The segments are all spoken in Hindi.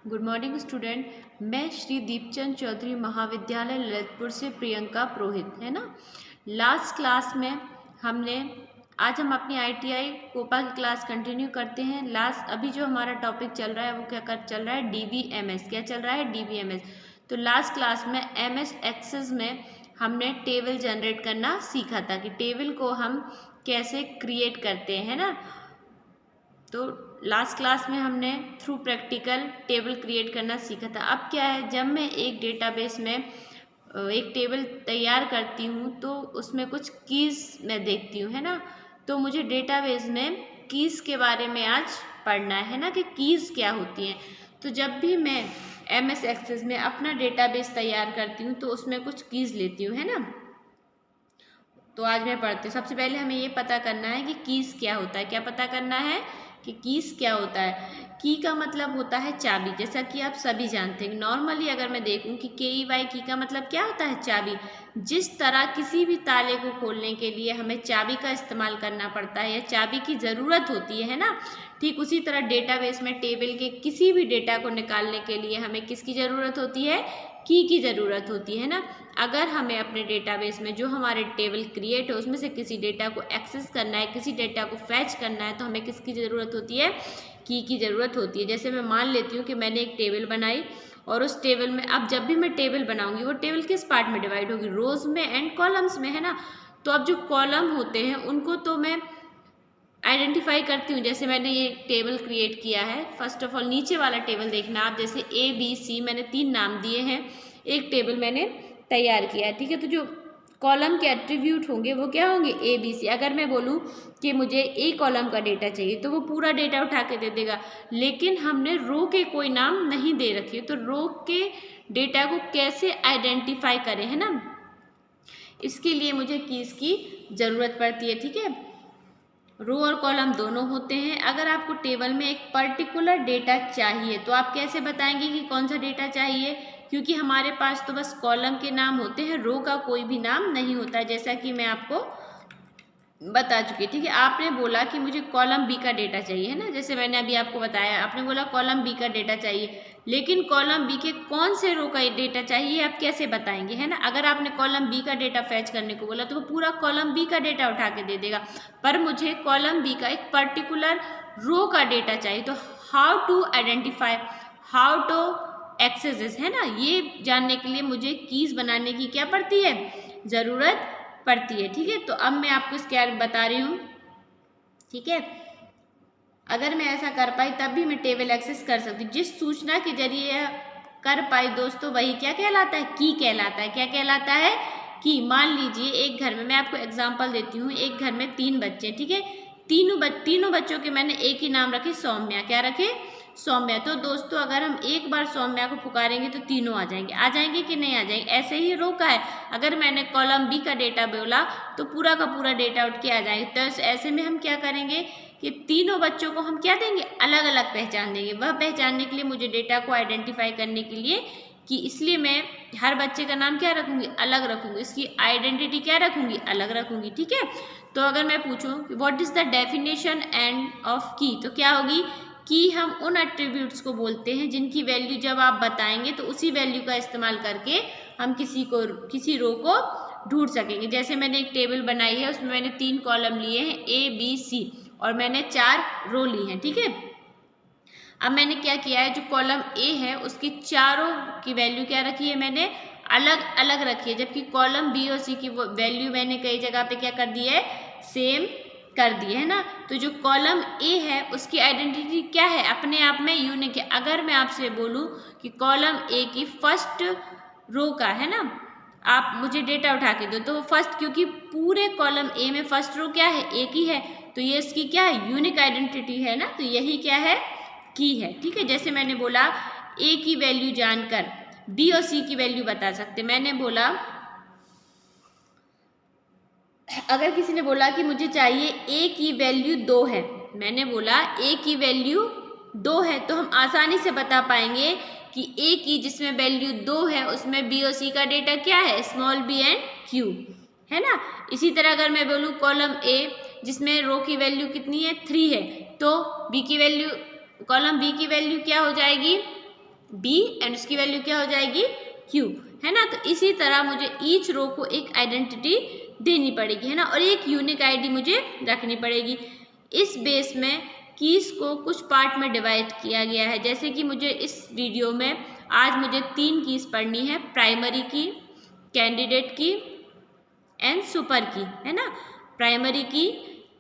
Good morning student. मैं श्री दीपचंद चौधरी महाविद्यालय ललितपुर से प्रियंका पुरोहित, है ना। लास्ट क्लास में आज हम अपनी ITI कोपा की क्लास कंटिन्यू करते हैं। अभी जो हमारा टॉपिक चल रहा है वो चल रहा है DBMS। क्या चल रहा है? DBMS। तो लास्ट क्लास में MS एक्सेस में हमने टेबल जनरेट करना सीखा था कि टेबल को हम कैसे क्रिएट करते हैं, ना। तो लास्ट क्लास में हमने थ्रू प्रैक्टिकल टेबल क्रिएट करना सीखा था। अब क्या है, जब मैं एक डेटाबेस में एक टेबल तैयार करती हूँ तो उसमें कुछ कीज़ मैं देखती हूँ, है ना। तो मुझे डेटाबेस में कीज़ के बारे में आज पढ़ना है ना, कि कीज़ क्या होती हैं। तो जब भी मैं MS एक्सेस में अपना डेटाबेस तैयार करती हूँ तो उसमें कुछ कीज़ लेती हूँ, है ना। तो आज मैं पढ़ती हूँ। सबसे पहले हमें ये पता करना है कि कीज़ क्या होता है। क्या पता करना है कि कीज़ क्या होता है। की का मतलब होता है चाबी, जैसा कि आप सभी जानते हैं। नॉर्मली अगर मैं देखूं कि KEY की का मतलब क्या होता है? चाबी। जिस तरह किसी भी ताले को खोलने के लिए हमें चाबी का इस्तेमाल करना पड़ता है या चाबी की ज़रूरत होती है ना, ठीक उसी तरह डेटाबेस में टेबल के किसी भी डेटा को निकालने के लिए हमें किसकी ज़रूरत होती है? की ज़रूरत होती है ना। अगर हमें अपने डेटाबेस में जो हमारे टेबल क्रिएट है उसमें से किसी डेटा को एक्सेस करना है, किसी डेटा को फैच करना है, तो हमें किसकी ज़रूरत होती है? की ज़रूरत होती है। जैसे मैं मान लेती हूँ कि मैंने एक टेबल बनाई और उस टेबल में अब जब भी मैं टेबल बनाऊंगी वो टेबल किस पार्ट में डिवाइड होगी? रोज में एंड कॉलम्स में, है ना। तो अब जो कॉलम होते हैं उनको तो मैं आइडेंटिफाई करती हूँ। जैसे मैंने ये टेबल क्रिएट किया है, फर्स्ट ऑफ ऑल नीचे वाला टेबल देखना आप, जैसे ABC मैंने 3 नाम दिए हैं, एक टेबल मैंने तैयार किया है, ठीक है। तो जो कॉलम के एट्रीब्यूट होंगे वो क्या होंगे? ABC। अगर मैं बोलूँ कि मुझे A कॉलम का डेटा चाहिए तो वो पूरा डेटा उठा के दे देगा, लेकिन हमने रो के कोई नाम नहीं दे रखे, तो रो के डेटा को कैसे आइडेंटिफाई करें, है ना। इसके लिए मुझे कीज़ की ज़रूरत पड़ती है, ठीक है। रो और कॉलम दोनों होते हैं। अगर आपको टेबल में एक पर्टिकुलर डेटा चाहिए तो आप कैसे बताएंगे कि कौन सा डेटा चाहिए? क्योंकि हमारे पास तो बस कॉलम के नाम होते हैं, रो का कोई भी नाम नहीं होता, जैसा कि मैं आपको बता चुकी, ठीक है। आपने बोला कि मुझे कॉलम B का डेटा चाहिए, है ना। जैसे मैंने अभी आपको बताया, आपने बोला कॉलम B का डेटा चाहिए, लेकिन कॉलम B के कौन से रो का डेटा चाहिए आप कैसे बताएंगे, है ना। अगर आपने कॉलम B का डेटा फैच करने को बोला तो वो पूरा कॉलम B का डेटा उठा के दे देगा, पर मुझे कॉलम B का एक पर्टिकुलर रो का डेटा चाहिए। तो how to identify, how to access, है ना, ये जानने के लिए मुझे कीज़ बनाने की क्या पड़ती है? ज़रूरत पड़ती है, ठीक है। तो अब मैं आपको इसके बता रही हूँ, ठीक है। अगर मैं ऐसा कर पाई तब भी मैं टेबल एक्सेस कर सकती हूँ। जिस सूचना के जरिए कर पाई दोस्तों वही क्या कहलाता है? की कहलाता है। क्या कहलाता है? की। मान लीजिए एक घर में, मैं आपको एग्जांपल देती हूँ, एक घर में 3 बच्चे, ठीक है। तीनों बच्चों के मैंने एक ही नाम रखे, सौम्या। क्या रखे? सौम्या। तो दोस्तों अगर हम एक बार सौम्या को पुकारेंगे तो तीनों आ जाएंगे कि नहीं आ जाएंगे? ऐसे ही रो का है, अगर मैंने कॉलम B का डेटा बोला तो पूरा का पूरा डेटा उठ के आ जाएंगे। तो ऐसे में हम क्या करेंगे कि तीनों बच्चों को हम क्या देंगे? अलग अलग पहचान देंगे। वह पहचानने के लिए मुझे डेटा को आइडेंटिफाई करने के लिए कि इसलिए मैं हर बच्चे का नाम क्या रखूंगी? अलग रखूंगी। इसकी आइडेंटिटी क्या रखूंगी? अलग रखूंगी, ठीक है। तो अगर मैं पूछूं what is the definition end of की, तो क्या होगी? की हम उन एट्रीब्यूट्स को बोलते हैं जिनकी वैल्यू जब आप बताएंगे तो उसी वैल्यू का इस्तेमाल करके हम किसी रो को ढूंढ सकेंगे। जैसे मैंने एक टेबल बनाई है, उसमें मैंने 3 कॉलम लिए हैं ABC और मैंने 4 रो ली हैं, ठीक है। अब मैंने क्या किया है, जो कॉलम A है उसकी चारों की वैल्यू क्या रखी है? मैंने अलग अलग रखी है, जबकि कॉलम B और C की वैल्यू मैंने कई जगह पे क्या कर दी है? सेम कर दी है ना। तो जो कॉलम A है उसकी आइडेंटिटी क्या है? अपने आप में यूनिक है। अगर मैं आपसे बोलूं कि कॉलम A की फर्स्ट रो का, है ना, आप मुझे डेटा उठा के दो, तो फर्स्ट, क्योंकि पूरे कॉलम A में फर्स्ट रो क्या है? एक ही है, तो ये इसकी क्या है? यूनिक आइडेंटिटी है ना। तो यही क्या है? की है, ठीक है। जैसे मैंने बोला A की वैल्यू जानकर B और C की वैल्यू बता सकते। मैंने बोला, अगर किसी ने बोला कि मुझे चाहिए A की वैल्यू 2 है, मैंने बोला A की वैल्यू 2 है, तो हम आसानी से बता पाएंगे कि A की जिसमें वैल्यू 2 है उसमें B और C का डेटा क्या है? स्मॉल b एंड q, है ना। इसी तरह अगर मैं बोलूँ कॉलम A जिसमें रो की वैल्यू कितनी है? 3 है, तो B की वैल्यू, कॉलम B की वैल्यू क्या हो जाएगी? B एंड उसकी वैल्यू क्या हो जाएगी Q, है ना। तो इसी तरह मुझे ईच रो को एक आइडेंटिटी देनी पड़ेगी, है ना, और एक यूनिक आईडी मुझे रखनी पड़ेगी। इस बेस में कीज को कुछ पार्ट में डिवाइड किया गया है, जैसे कि मुझे इस वीडियो में आज मुझे 3 कीज पढ़नी है, प्राइमरी की, कैंडिडेट की एंड सुपर की, है ना, प्राइमरी की,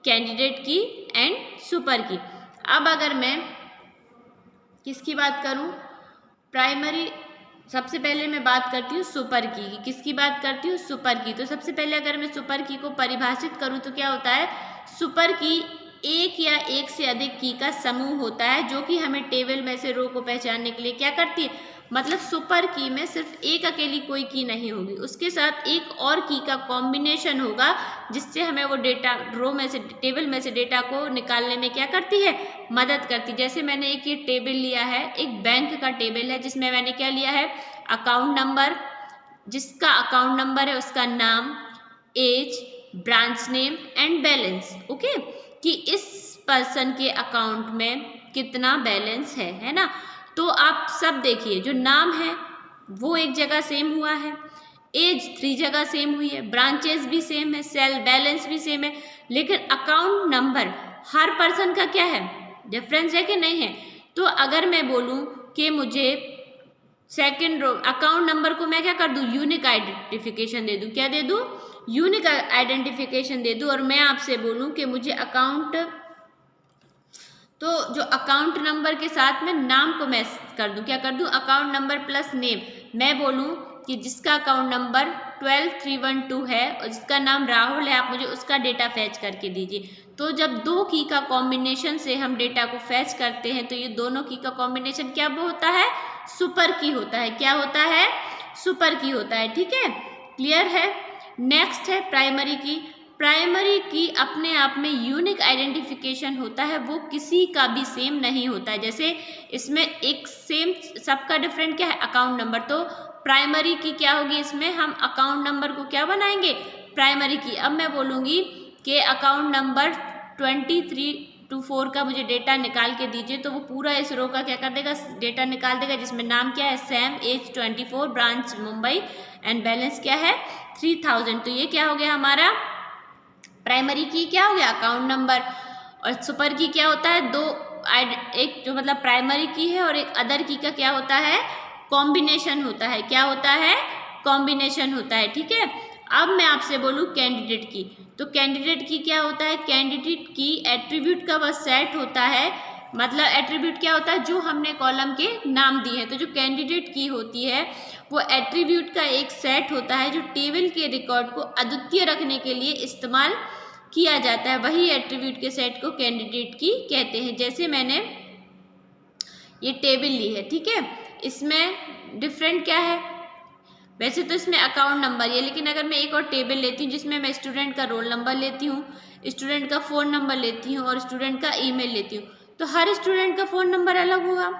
कैंडिडेट की एंड सुपर की। अब अगर मैं किसकी बात करूं, प्राइमरी, सबसे पहले मैं बात करती हूँ सुपर की। किसकी बात करती हूँ, सुपर की। तो सबसे पहले अगर मैं सुपर की को परिभाषित करूँ तो क्या होता है, सुपर की एक या एक से अधिक की का समूह होता है जो कि हमें टेबल में से रो को पहचानने के लिए क्या करती है, मतलब सुपर की में सिर्फ एक अकेली कोई की नहीं होगी, उसके साथ एक और की का कॉम्बिनेशन होगा जिससे हमें वो डेटा रो में से, टेबल में से डेटा को निकालने में क्या करती है, मदद करती है। जैसे मैंने एक ये टेबल लिया है, एक बैंक का टेबल है जिसमें मैंने क्या लिया है, अकाउंट नंबर, जिसका अकाउंट नंबर है उसका नाम, age, branch name and balance, okay, कि इस पर्सन के अकाउंट में कितना बैलेंस है ना। तो आप सब देखिए, जो नाम है वो एक जगह सेम हुआ है, एज 3 जगह सेम हुई है, ब्रांचेस भी सेम है, सेल बैलेंस भी सेम है, लेकिन अकाउंट नंबर हर पर्सन का क्या है, डिफरेंस है कि नहीं है। तो अगर मैं बोलूं कि मुझे सेकंड रो अकाउंट नंबर को मैं क्या कर दूं, यूनिक आइडेंटिफिकेशन दे दूं, क्या दे दूं, यूनिक आइडेंटिफिकेशन दे दूं, और मैं आपसे बोलूं कि मुझे अकाउंट, तो जो अकाउंट नंबर के साथ में नाम को मैं कर दूं, क्या कर दूं, अकाउंट नंबर प्लस नेम। मैं बोलूं कि जिसका अकाउंट नंबर 12312 है और जिसका नाम राहुल है, आप मुझे उसका डेटा फैच करके दीजिए। तो जब 2 की का कॉम्बिनेशन से हम डेटा को फैच करते हैं तो ये दोनों की का कॉम्बिनेशन क्या होता है, सुपर की होता है। क्या होता है, सुपर की होता है, ठीक है, क्लियर है। नेक्स्ट है प्राइमरी की। प्राइमरी की अपने आप में यूनिक आइडेंटिफिकेशन होता है, वो किसी का भी सेम नहीं होता है। जैसे इसमें एक सेम, सबका डिफरेंट क्या है, अकाउंट नंबर, तो प्राइमरी की क्या होगी, इसमें हम अकाउंट नंबर को क्या बनाएंगे, प्राइमरी की। अब मैं बोलूँगी कि अकाउंट नंबर 2324 का मुझे डेटा निकाल के दीजिए, तो वो पूरा इस रो का क्या कर देगा, डेटा निकाल देगा, जिसमें नाम क्या है, Sam, age 24, branch Mumbai and balance क्या है 3000। तो ये क्या हो गया हमारा, प्राइमरी की क्या हो गया, अकाउंट नंबर। और सुपर की क्या होता है, दो एक जो मतलब प्राइमरी की है और एक अदर की का क्या होता है, कॉम्बिनेशन होता है। क्या होता है, कॉम्बिनेशन होता है, ठीक है। अब मैं आपसे बोलूँ कैंडिडेट की, तो कैंडिडेट की क्या होता है, कैंडिडेट की एट्रीब्यूट का वह सेट होता है, मतलब एट्रीब्यूट क्या होता है, जो हमने कॉलम के नाम दिए हैं। तो जो कैंडिडेट की होती है वो एट्रीब्यूट का एक सेट होता है जो टेबल के रिकॉर्ड को अद्वितीय रखने के लिए इस्तेमाल किया जाता है। वही एट्रीब्यूट के सेट को कैंडिडेट की कहते हैं। जैसे मैंने ये टेबल ली है, ठीक है, इसमें डिफरेंट क्या है, वैसे तो इसमें अकाउंट नंबर है, लेकिन अगर मैं एक और टेबल लेती हूँ जिसमें मैं स्टूडेंट का रोल नंबर लेती हूँ, स्टूडेंट का फ़ोन नंबर लेती हूँ और स्टूडेंट का ईमेल लेती हूँ, तो हर स्टूडेंट का फ़ोन नंबर अलग होगा,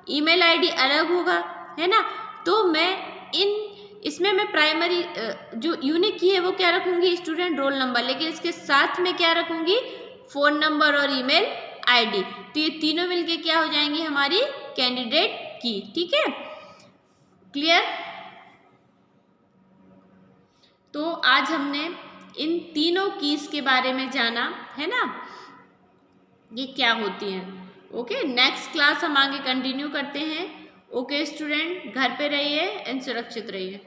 ईमेल आईडी अलग होगा, है ना। तो मैं इसमें मैं प्राइमरी जो यूनिक की है वो क्या रखूँगी, स्टूडेंट रोल नंबर, लेकिन इसके साथ में क्या रखूँगी, फ़ोन नंबर और ईमेल आईडी। तो ये तीनों मिलके क्या हो जाएंगी, हमारी कैंडिडेट की, ठीक है, क्लियर। तो आज हमने इन तीनों कीज के बारे में जाना, है ना, ये क्या होती हैं। ओके, नेक्स्ट क्लास हम आगे कंटिन्यू करते हैं। ओके स्टूडेंट, घर पे रहिए एंड सुरक्षित रहिए।